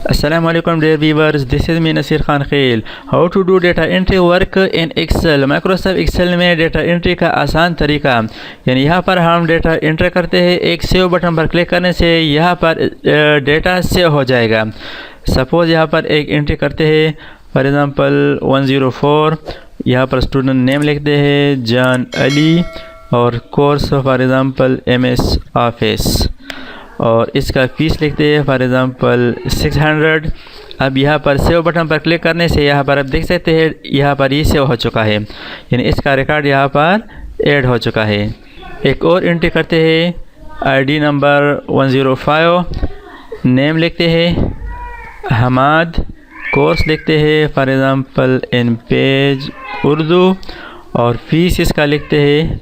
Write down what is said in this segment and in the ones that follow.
Assalamualaikum dear viewers, this is me Nasir Khan Khail. How to do data entry work in Excel. Microsoft Excel में data entry का आसान तरीका, यानी यहाँ पर हम डेटा एंटर करते हैं, एक सेव बटन पर क्लिक करने से यहाँ पर डेटा सेव हो जाएगा। सपोज़ यहाँ पर एक एंट्री करते हैं, फॉर एग्ज़ाम्पल 104, यहाँ पर स्टूडेंट नेम लिखते हैं जान अली और course for example MS office और इसका फीस लिखते हैं फॉर एग्ज़ाम्पल 600। अब यहाँ पर सेव बटन पर क्लिक करने से यहाँ पर आप देख सकते हैं यहाँ पर ये सेव हो चुका है, यानी इसका रिकॉर्ड यहाँ पर ऐड हो चुका है। एक और एंट्री करते हैं, ID नंबर 105, नेम लिखते हैं हमाद, कोर्स लिखते हैं for example in page Urdu और फीस इसका लिखते हैं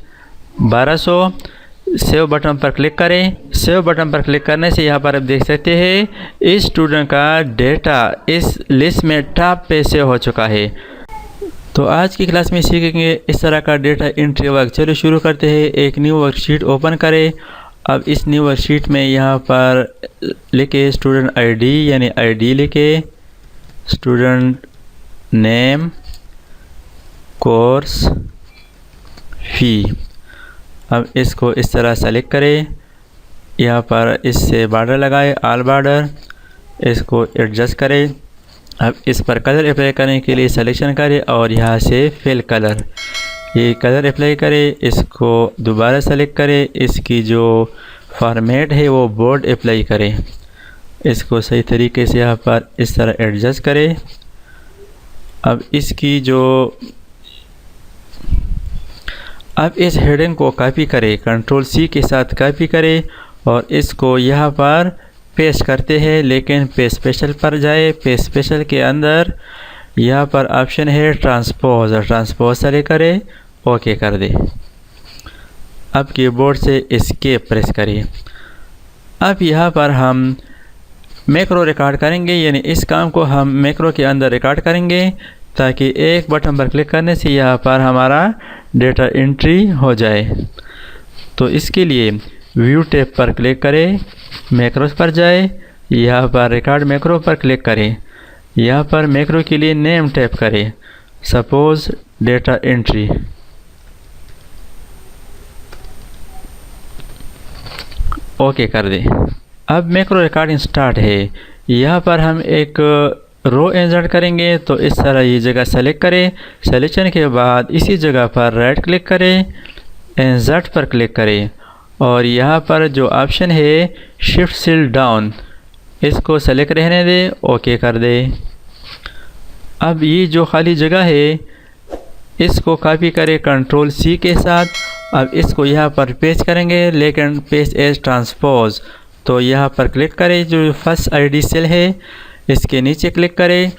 1200। सेव बटन पर क्लिक करें। सेव बटन पर क्लिक करने से यहाँ पर आप देख सकते हैं इस स्टूडेंट का डेटा इस लिस्ट में टॉप पे सेव हो चुका है। तो आज की क्लास में सीखेंगे इस तरह का डेटा एंट्री वर्क। चलो शुरू करते हैं। एक न्यू वर्कशीट ओपन करें। अब इस न्यू वर्कशीट में यहाँ पर लिखे स्टूडेंट ID, यानी ID लिखे, स्टूडेंट नेम, कोर्स, फ़ी। अब इसको इस तरह सेलेक्ट करें, यहाँ पर इससे बॉर्डर लगाए, ऑल बॉर्डर, इसको एडजस्ट करें। अब इस पर कलर अप्लाई करने के लिए सिलेक्शन करें और यहाँ से फिल कलर, ये कलर अप्लाई करें, इसको दोबारा सेलेक्ट करें, इसकी जो फॉर्मेट है वो बोल्ड अप्लाई करें, इसको सही तरीके से यहाँ पर इस तरह एडजस्ट करें। अब इसकी अब इस हेडिंग को कॉपी करें, कंट्रोल C के साथ कॉपी करें और इसको यहाँ पर पेस्ट करते हैं, लेकिन पेस्ट स्पेशल पर जाए। पेस्ट स्पेशल के अंदर यहाँ पर ऑप्शन है ट्रांसपोज, ट्रांसपोज सेलेक्ट करें, ओके कर दें। अब कीबोर्ड से एस्केप प्रेस करें। अब यहाँ पर हम मैक्रो रिकॉर्ड करेंगे, यानी इस काम को हम मैक्रो के अंदर रिकॉर्ड करेंगे ताकि एक बटन पर क्लिक करने से यहाँ पर हमारा डेटा एंट्री हो जाए। तो इसके लिए व्यू टैब पर क्लिक करें, मैक्रोस पर जाए, यहाँ पर रिकॉर्ड मैक्रो पर क्लिक करें, यहाँ पर मैक्रो के लिए नेम टैप करें, सपोज डेटा एंट्री, ओके कर दें। अब मैक्रो रिकॉर्डिंग स्टार्ट है। यहाँ पर हम एक रो इंसर्ट करेंगे, तो इस तरह ये जगह सेलेक्ट करें। सिलेक्शन के बाद इसी जगह पर राइट क्लिक करें, इंसर्ट पर क्लिक करें और यहाँ पर जो ऑप्शन है शिफ्ट सेल डाउन, इसको सेलेक्ट रहने दें, ओके कर दें। अब ये जो खाली जगह है इसको कॉपी करें कंट्रोल C के साथ। अब इसको यहाँ पर पेस्ट करेंगे, लेकिन पेस्ट एज ट्रांसपोज, तो यहाँ पर क्लिक करें, जो फर्स्ट ID सेल है इसके नीचे क्लिक करें,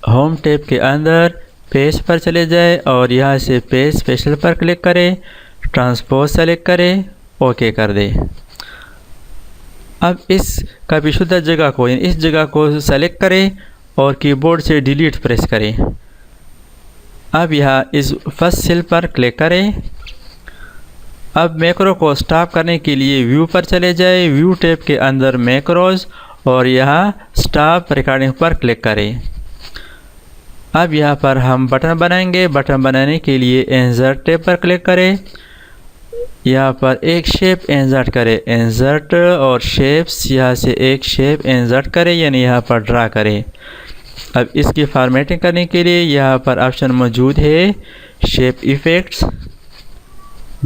होम टैब के अंदर पेज पर चले जाए और यहाँ से पेज स्पेशल पर क्लिक करें, ट्रांसपोज सेलेक्ट करें, ओके कर दें। अब इस कॉपीशुदा जगह को, इस जगह को सेलेक्ट करें और कीबोर्ड से डिलीट प्रेस करें। अब यहाँ इस फर्स्ट सेल पर क्लिक करें। अब मैक्रो को स्टॉप करने के लिए व्यू पर चले जाए, व्यू टैब के अंदर मैक्रोज और यहाँ स्टॉप रिकॉर्डिंग पर क्लिक करें। अब यहाँ पर हम बटन बनाएंगे। बटन बनाने के लिए इंसर्ट टैब पर क्लिक करें, यहाँ पर एक शेप इंसर्ट करें, इंसर्ट और शेप्स, यहाँ से एक शेप इंसर्ट करें, यानी यहाँ पर ड्रा करें। अब इसकी फॉर्मेटिंग करने के लिए यहाँ पर ऑप्शन मौजूद है शेप इफ़ेक्ट्स,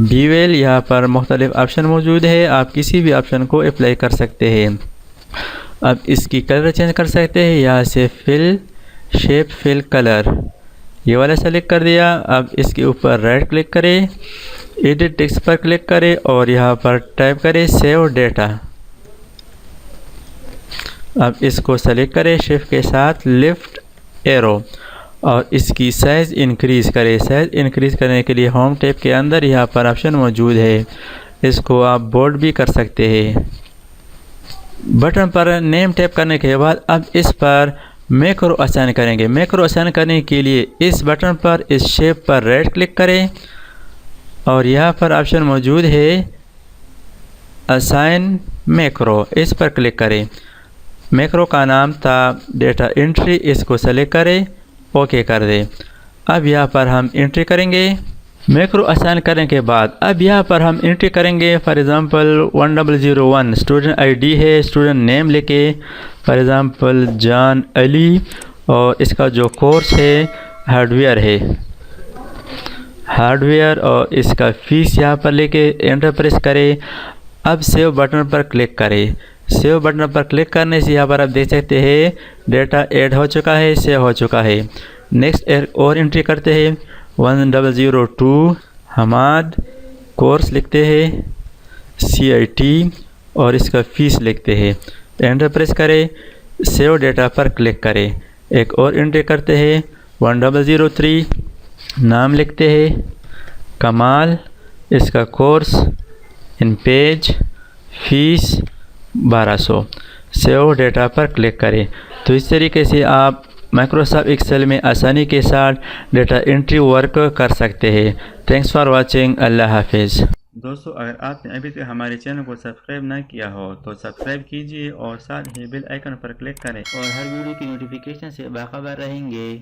बीवेल, यहाँ पर मुख्तलिफ ऑप्शन मौजूद है, आप किसी भी ऑप्शन को अप्लाई कर सकते हैं। अब इसकी कलर चेंज कर सकते हैं, यहाँ से फिल शेप फिल कलर, ये वाला सेलेक्ट कर दिया। अब इसके ऊपर राइट क्लिक करें, एडिट टेक्स्ट पर क्लिक करें और यहाँ पर टाइप करें सेव डेटा। अब इसको सेलेक्ट करें, शिफ्ट के साथ लेफ्ट एरो और इसकी साइज़ इंक्रीज़ करें। साइज़ इंक्रीज़ करने के लिए होम टैब के अंदर यहाँ पर ऑप्शन मौजूद है, इसको आप बोल्ड भी कर सकते हैं। बटन पर नेम टैप करने के बाद अब इस पर मैक्रो असाइन करेंगे। मैक्रो असाइन करने के लिए इस बटन पर, इस शेप पर राइट क्लिक करें और यहाँ पर ऑप्शन मौजूद है असाइन मैक्रो, इस पर क्लिक करें। मैक्रो का नाम था डेटा एंट्री, इसको सेलेक्ट करें, ओके कर दें। अब यहाँ पर हम एंट्री करेंगे। मैक्रो असाइन करने के बाद अब यहाँ पर हम एंट्री करेंगे। फॉर एग्ज़ाम्पल 1001 स्टूडेंट आईडी है, स्टूडेंट नेम लेके फॉर एग्ज़ाम्पल जान अली, और इसका जो कोर्स है हार्डवेयर है, हार्डवेयर, और इसका फ़ीस यहाँ पर लेके एंटर प्रेस करें। अब सेव बटन पर क्लिक करें। सेव बटन पर क्लिक करने से यहाँ पर आप देख सकते हैं डेटा ऐड हो चुका है, सेव हो चुका है। नेक्स्ट एक और एंट्री करते हैं 1002 हमाद, कोर्स लिखते हैं CIT, और इसका फ़ीस लिखते हैं, एंटर प्रेस करें, सेव डेटा पर क्लिक करें। एक और एंट्री करते हैं 1003 नाम लिखते हैं कमाल, इसका course in page, fees 1200, save data पर क्लिक करें। तो इस तरीके से आप माइक्रोसॉफ्ट एक्सेल में आसानी के साथ डेटा एंट्री वर्क कर सकते हैं। Thanks for watching. अल्लाह हाफिज़। दोस्तों, अगर आपने अभी तक हमारे चैनल को सब्सक्राइब ना किया हो तो सब्सक्राइब कीजिए और साथ ही बेल आइकन पर क्लिक करें और हर वीडियो की नोटिफिकेशन से बाखबर रहेंगे।